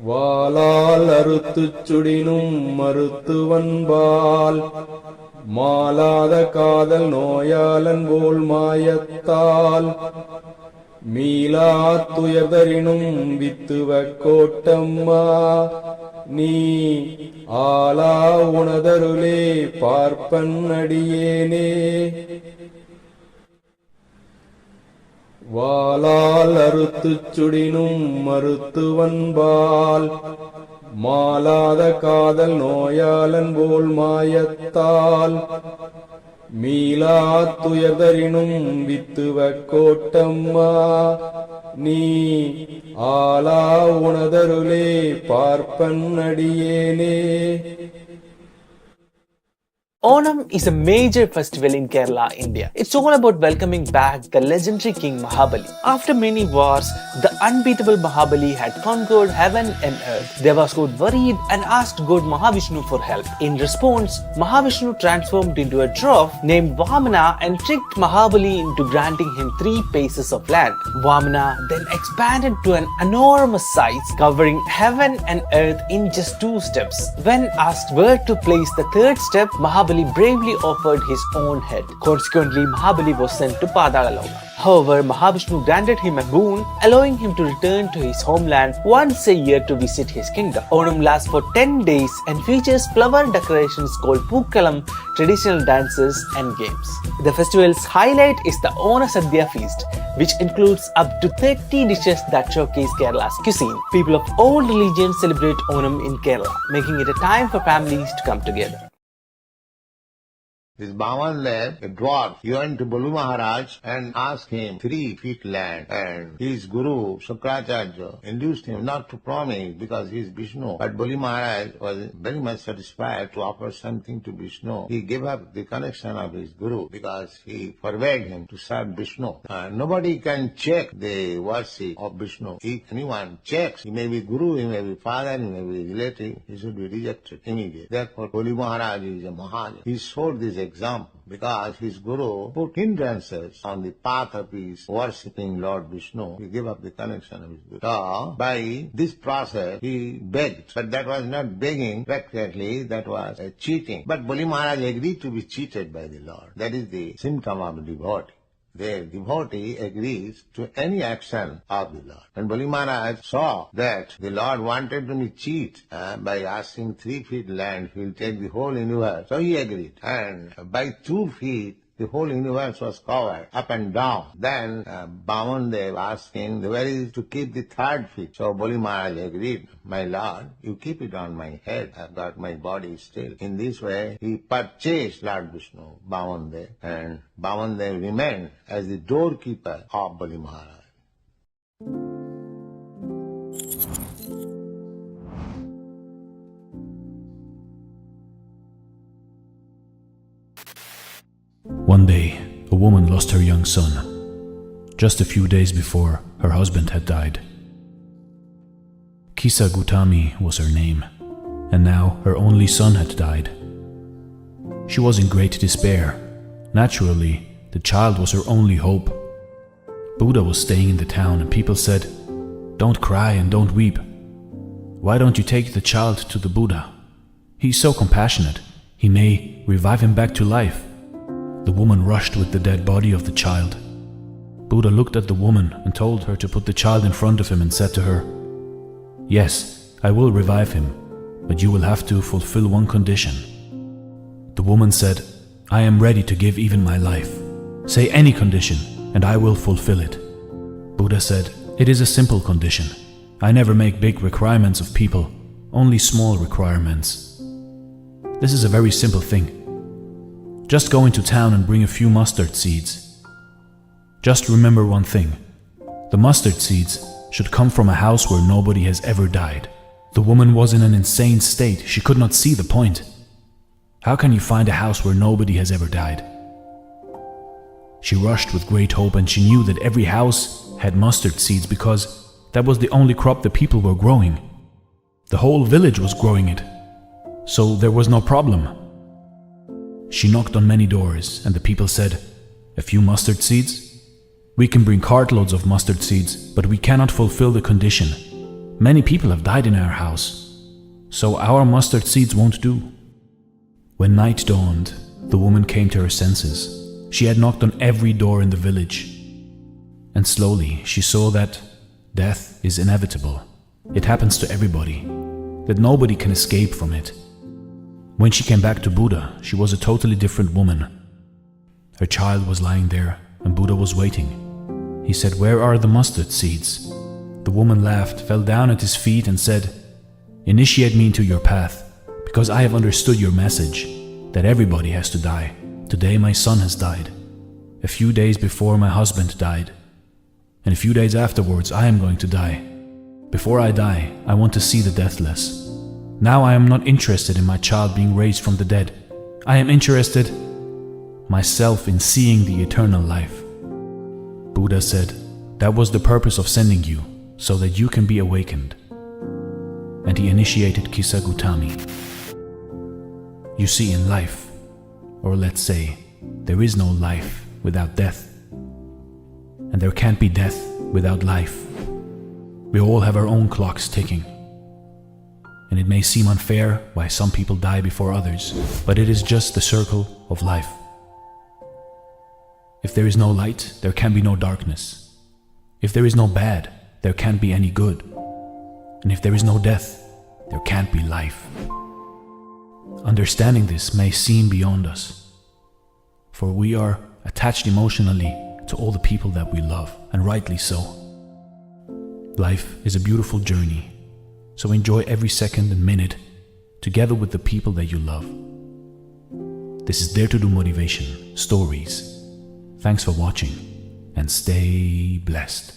வாளால் அறுத்துச் சுடினும் மருத்துவன்பால் மாளாத காதல் நோயாளன் போல் மாயத்தால் மீளா துயர்தரினும் வித்துவ கோட்டம்மா நீ ஆளா உணதருளே பார்ப்பன் அடியேனே. வாளால் அறுத்துச் சுடினும் மருத்துவன்பால் மாளாத காதல் நோயாளன் போல் மாயத்தால் மீளா துயர்தரினும் வித்துவ கோட்டம்மா நீ ஆளா உணதருளே பார்ப்பன் அடியேனே. Onam is a major festival in Kerala, India. It's all about welcoming back the legendary King Mahabali. After many wars, the unbeatable Mahabali had conquered heaven and earth. Devas got worried and asked God Mahavishnu for help. In response, Mahavishnu transformed into a dwarf named Vamana and tricked Mahabali into granting him 3 pieces of land. Vamana then expanded to an enormous size, covering heaven and earth in just 2 steps. When asked where to place the 3rd step, Mahabali bravely offered his own head. Consequently, Mahabali was sent to Padalaloka. However, Mahavishnu granted him a boon, allowing him to return to his homeland once a year to visit his kingdom. Onam lasts for 10 days and features flower decorations called Pookalam, traditional dances and games. The festival's highlight is the Ona Sadhya feast, which includes up to 30 dishes that showcase Kerala's cuisine. People of all religions celebrate Onam in Kerala, making it a time for families to come together. This Baman lad, a dwarf, he went to Balu Maharaj and asked him 3 feet land, and his guru, Shukracharya, induced him not to promise because he is Vishnu. But Balu Maharaj was very much satisfied to offer something to Vishnu. He gave up the connection of his guru because he forbade him to serve Vishnu. Nobody can check the worship of Vishnu. If anyone checks, he may be guru, he may be father, he may be relative, he should be rejected immediately. Therefore, Balu Maharaj is a Mahajan. He showed this example because his guru put hindrances on the path of his worshipping Lord Vishnu. He gave up the connection of his guru. So, by this process, he begged. But that was not begging practically, that was cheating. But Bali Maharaj agreed to be cheated by the Lord. That is the symptom of a devotee. The devotee agrees to any action of the Lord. And Bali Maharaj saw that the Lord wanted to be cheat by asking 3 feet land, he will take the whole universe. So he agreed. And by 2 feet, the whole universe was covered up and down. Then Bamandev asked him where is to keep the 3rd feet. So Bali Maharaj agreed, my Lord, you keep it on my head. I've got my body still. In this way, he purchased Lord Vishnu, Bamandev, and Bamandev remained as the doorkeeper of Bali Maharaj. One day, a woman lost her young son. Just a few days before, her husband had died. Kisa Gutami was her name, and now her only son had died. She was in great despair. Naturally, the child was her only hope. Buddha was staying in the town and people said, "Don't cry and don't weep. Why don't you take the child to the Buddha? He's so compassionate. He may revive him back to life." The woman rushed with the dead body of the child. Buddha looked at the woman and told her to put the child in front of him and said to her, "Yes, I will revive him, but you will have to fulfill one condition." The woman said, "I am ready to give even my life. Say any condition, and I will fulfill it." Buddha said, "It is a simple condition. I never make big requirements of people, only small requirements. This is a very simple thing. Just go into town and bring a few mustard seeds. Just remember one thing. The mustard seeds should come from a house where nobody has ever died." The woman was in an insane state. She could not see the point. How can you find a house where nobody has ever died? She rushed with great hope, and she knew that every house had mustard seeds because that was the only crop the people were growing. The whole village was growing it, so there was no problem. She knocked on many doors, and the people said, "A few mustard seeds? We can bring cartloads of mustard seeds, but we cannot fulfill the condition. Many people have died in our house, so our mustard seeds won't do. When night dawned, the woman came to her senses. She had knocked on every door in the village, and slowly she saw that death is inevitable. It happens to everybody, that nobody can escape from it. When she came back to Buddha, she was a totally different woman. Her child was lying there, and Buddha was waiting. He said, "Where are the mustard seeds?" The woman laughed, fell down at his feet and said, "Initiate me into your path, because I have understood your message, that everybody has to die. Today my son has died. A few days before my husband died. And a few days afterwards I am going to die. Before I die, I want to see the deathless. Now I am not interested in my child being raised from the dead. I am interested myself in seeing the eternal life." Buddha said, "That was the purpose of sending you, so that you can be awakened." And he initiated Kisagutami. You see, in life, or let's say, there is no life without death. And there can't be death without life. We all have our own clocks ticking. And it may seem unfair why some people die before others, but it is just the circle of life. If there is no light, there can be no darkness. If there is no bad, there can't be any good. And if there is no death, there can't be life. Understanding this may seem beyond us, for we are attached emotionally to all the people that we love, and rightly so. Life is a beautiful journey, so enjoy every second and minute together with the people that you love. This is Dare to Do Motivation Stories. Thanks for watching, and stay blessed.